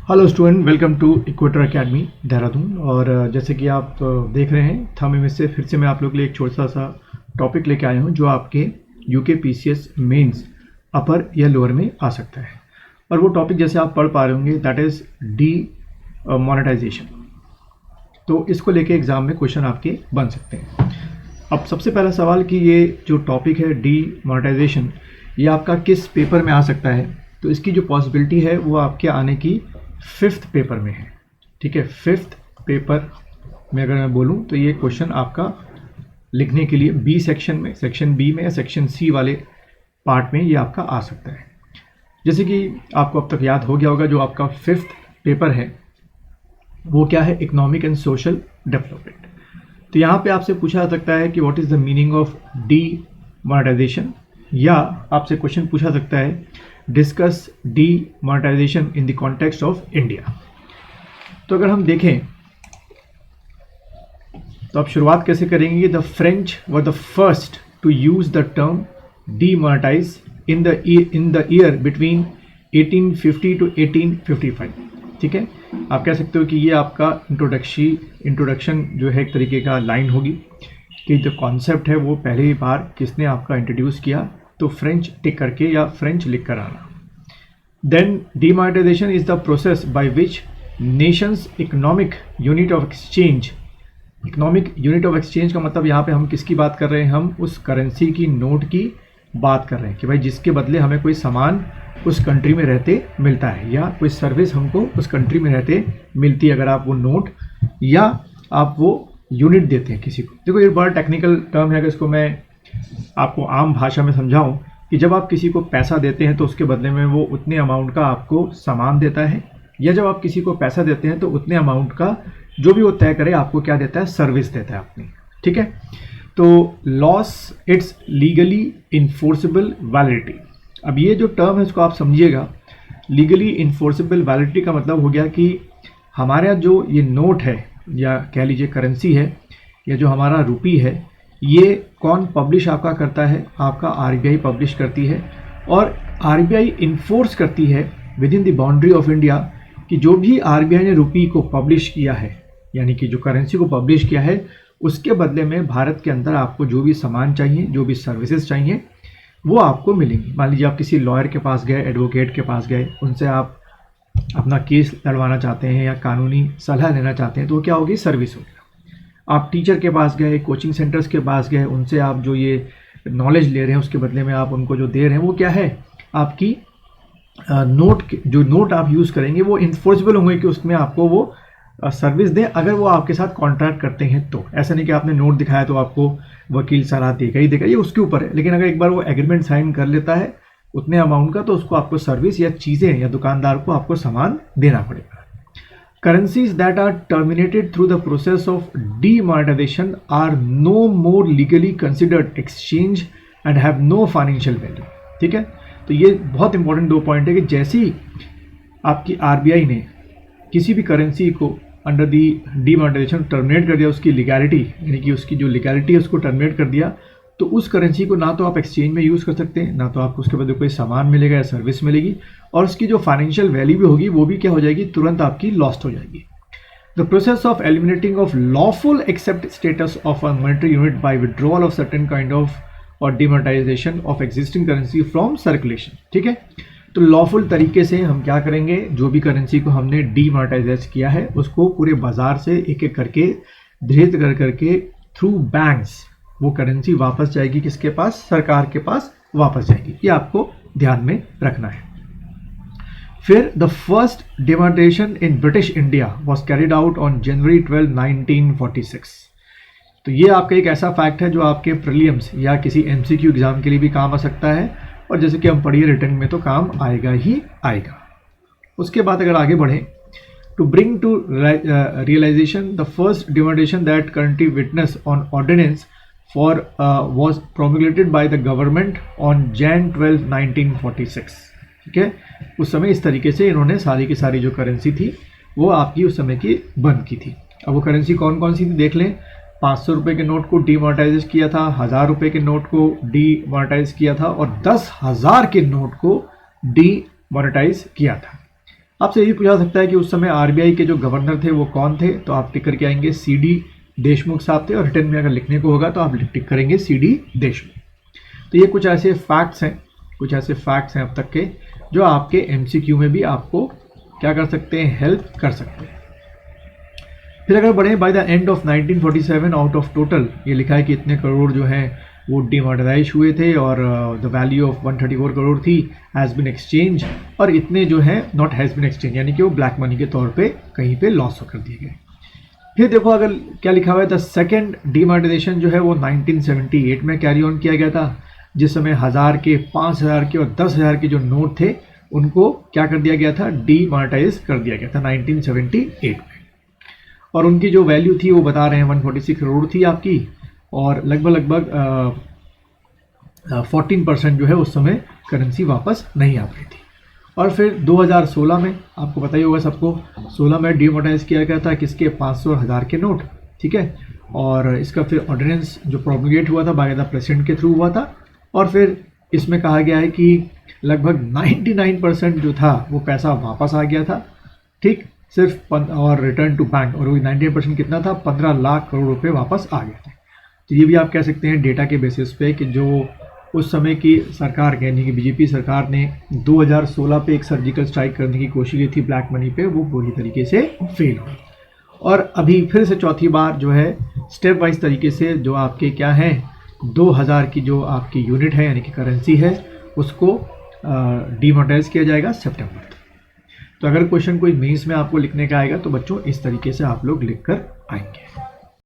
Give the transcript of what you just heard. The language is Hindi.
Hello student, welcome to equator academy Dehradun. और जैसे कि आप देख रहे हैं थंब इमेज से, फिर से मैं आप लोग के लिए एक छोटा सा टॉपिक लेके आया हूँ जो आपके यूके पीसीएस मेंस अपर या लोअर में आ सकता है। और वो टॉपिक जैसे आप पढ़ पा रहे होंगे दैट इज़ डी मोनेटाइजेशन। तो इसको लेके एग्जाम में क्वेश्चन आपके बन सकते हैं। अब सबसे पहला सवाल कि ये जो टॉपिक है डी मोनेटाइजेशन, ये आपका किस पेपर में आ सकता है। तो इसकी जो पॉसिबिलिटी है वो आपके आने की 5th पेपर में है। ठीक है, 5th पेपर में अगर मैं बोलूं तो ये क्वेश्चन आपका लिखने के लिए बी सेक्शन में, सेक्शन बी में या सेक्शन सी वाले पार्ट में ये आपका आ सकता है। जैसे कि आपको अब तक याद हो गया होगा, जो आपका 5th पेपर है वो क्या है, इकोनॉमिक एंड सोशल डेवलपमेंट। तो यहाँ पे आपसे पूछा जा सकता है कि what is the meaning of demonetisation, या आपसे क्वेश्चन पूछा सकता है discuss demonetisation in the context of India. तो अगर हम देखें तो आप शुरुआत कैसे करेंगे। The French were the first to use the term demonetise in the year between 1850 to 1855। ठीक है, आप कह सकते हो कि ये आपका इंट्रोडक्शन जो है एक तरीके का लाइन होगी कि जो कॉन्सेप्ट है वो पहली बार किसने आपका इंट्रोड्यूस किया, तो फ्रेंच टिक करके या फ्रेंच लिख कर आना। Then demonetisation is the process by which nations economic unit of exchange, economic unit of exchange का मतलब यहाँ पे हम किसकी बात कर रहे हैं, हम उस करेंसी की नोट की बात कर रहे हैं कि भाई जिसके बदले हमें कोई सामान उस कंट्री में रहते मिलता है या कोई सर्विस हमको उस कंट्री में रहते मिलती है, अगर आप वो नोट या आप वो यूनिट देते हैं किसी को। देखो ये बड़ा टेक्निकल टर्म है, अगर इसको मैं आपको आम भाषा में समझाऊं कि जब आप किसी को पैसा देते हैं तो उसके बदले में वो उतने अमाउंट का आपको सामान देता है, या जब आप किसी को पैसा देते हैं तो उतने अमाउंट का जो भी वो तय करे आपको क्या देता है, सर्विस देता है अपनी। ठीक है, तो loss it's legally enforceable validity. अब ये जो टर्म है इसको आप समझिएगा, लीगली इन्फोर्सेबल वैलिडिटी का मतलब हो गया कि हमारे यहाँ जो ये नोट है या कह लीजिए करेंसी है या जो हमारा रुपी है, ये कौन पब्लिश आपका करता है, आपका आरबीआई पब्लिश करती है। और आरबीआई इन्फोर्स करती है with in the boundary of India कि जो भी आरबीआई ने रुपी को पब्लिश किया है, यानी कि जो करेंसी को पब्लिश किया है, उसके बदले में भारत के अंदर आपको जो भी सामान चाहिए, जो भी सर्विसेज चाहिए, वो आपको मिलेंगी। मान लीजिए आप किसी लॉयर के पास गए, एडवोकेट के पास गए, उनसे आप अपना केस लड़वाना चाहते हैं या कानूनी सलाह लेना चाहते हैं, तो क्या होगी, सर्विस होगी। आप टीचर के पास गए, कोचिंग सेंटर्स के पास गए, उनसे आप जो ये नॉलेज ले रहे हैं उसके बदले में आप उनको जो दे रहे हैं वो क्या है, आपकी जो नोट आप यूज़ करेंगे वो इन्फोर्सेबल होंगे कि उसमें आपको वो सर्विस दें, अगर वो आपके साथ कॉन्ट्रैक्ट करते हैं तो। ऐसा नहीं कि आपने नोट दिखाया तो आपको वकील सलाह देगा ही देगा, ये उसके ऊपर है। लेकिन अगर एक बार वो एग्रीमेंट साइन कर लेता है उतने अमाउंट का, तो उसको आपको सर्विस या चीज़ें या दुकानदार को आपको सामान देना पड़ेगा। Currencies that are terminated through the process of demonetization are no more legally considered exchange and have no financial value। ठीक है, तो ये बहुत इंपॉर्टेंट 2 पॉइंट है कि जैसे ही आपकी आरबीआई ने किसी भी करेंसी को अंडर दी डीमोनेटाइजेशन टर्मिनेट कर दिया, उसकी लीगैलिटी यानी कि उसकी जो लीगैलिटी है उसको टर्मिनेट कर दिया, तो उस करेंसी को ना तो आप एक्सचेंज में यूज़ कर सकते हैं, ना तो आपको उसके बदले कोई सामान मिलेगा या सर्विस मिलेगी, और उसकी जो फाइनेंशियल वैल्यू भी होगी वो भी क्या हो जाएगी, तुरंत आपकी लॉस्ट हो जाएगी। The process of eliminating of lawful except status of a monetary unit by withdrawal of certain kind of और demonetisation of existing currency from circulation. ठीक है, तो लॉफुल तरीके से हम क्या करेंगे, जो भी करेंसी को हमने डीमोनेटाइज किया है उसको पूरे बाजार से एक एक करके धीरे करके थ्रू बैंक्स वो करेंसी वापस जाएगी किसके पास, सरकार के पास वापस जाएगी। ये आपको ध्यान में रखना है। फिर the first demonetisation in British India was carried out on January 12, 1946। तो ये आपका एक ऐसा फैक्ट है जो आपके प्रीलिम्स या किसी एमसीक्यू एग्जाम के लिए भी काम आ सकता है, और जैसे कि हम पढ़िए रिटर्न में तो काम आएगा ही आएगा। उसके बाद अगर आगे बढ़ें, to bring to realisation the first demonetisation that country witness on ordinance for was promulgated by the government on Jan 12, 1946। ठीक है, उस समय इस तरीके से इन्होंने सारी की सारी जो करेंसी थी वो आपकी उस समय की बंद की थी। अब वो करेंसी कौन कौन सी थी देख लें। 500 रुपये के नोट को डीमोनेटाइज किया था, 1000 रुपये के नोट को डीमोनेटाइज किया था, और 10,000 के नोट को डीमोनेटाइज किया था। आपसे ये पूछा जा सकता है कि उस समय आरबीआई के जो गवर्नर थे वो कौन थे, तो आप टिक करके आएंगे CD देशमुख साहब थे, और रिटर्न में अगर लिखने को होगा तो आप टिक करेंगे CD देशमुख। तो ये कुछ ऐसे फैक्ट्स हैं अब तक के जो आपके MCQ में भी आपको क्या कर सकते हैं, हेल्प कर सकते हैं। फिर अगर बढ़े, by the end of 1947 out of total, ये लिखा है कि इतने करोड़ जो हैं वो डिमोनेटाइज हुए थे और द वैल्यू ऑफ 134 करोड़ थी, हैज़ बिन एक्सचेंज, और इतने जो है नॉट हैज़ बिन एक्सचेंज, यानी कि वो ब्लैक मनी के तौर पे कहीं पे लॉस कर दिए गए। फिर देखो अगर क्या लिखा हुआ है, द सेकेंड डिमोनेटाइजेशन जो है वो 1978 में कैरी ऑन किया गया था, जिस समय 1000 के, 5000 के और 10,000 के जो नोट थे उनको क्या कर दिया गया था, डीमोनेटाइज कर दिया गया था 1978 में। और उनकी जो वैल्यू थी वो बता रहे हैं 146 करोड़ थी आपकी, और लगभग 14% जो है उस समय करेंसी वापस नहीं आ पाई थी। और फिर 2016 में आपको पता ही होगा सबको, 16 में डीमोनेटाइज किया गया था किसके, 500 और 1000 के नोट, ठीक है। और इसका फिर ऑर्डिनेंस जो प्रोमulgate हुआ था बाय द प्रेसिडेंट के थ्रू हुआ था, और फिर इसमें कहा गया है कि लगभग 99% जो था वो पैसा वापस आ गया था, ठीक, सिर्फ और रिटर्न टू बैंक, और वो 99% कितना था, 15 लाख करोड़ रुपए वापस आ गए थे। तो ये भी आप कह सकते हैं डेटा के बेसिस पे कि जो उस समय की सरकार, यानी कि बीजेपी सरकार ने 2016 पे एक सर्जिकल स्ट्राइक करने की कोशिश की थी ब्लैक मनी पे, वो पूरी तरीके से फेल हुई। और अभी फिर से चौथी बार जो है स्टेप वाइज तरीके से जो आपके क्या हैं, 2000 की जो आपकी यूनिट है यानी कि करेंसी है उसको डीमोनेटाइज किया जाएगा सितंबर तक। तो अगर क्वेश्चन कोई मेंस में आपको लिखने का आएगा तो बच्चों इस तरीके से आप लोग लिख कर आएंगे।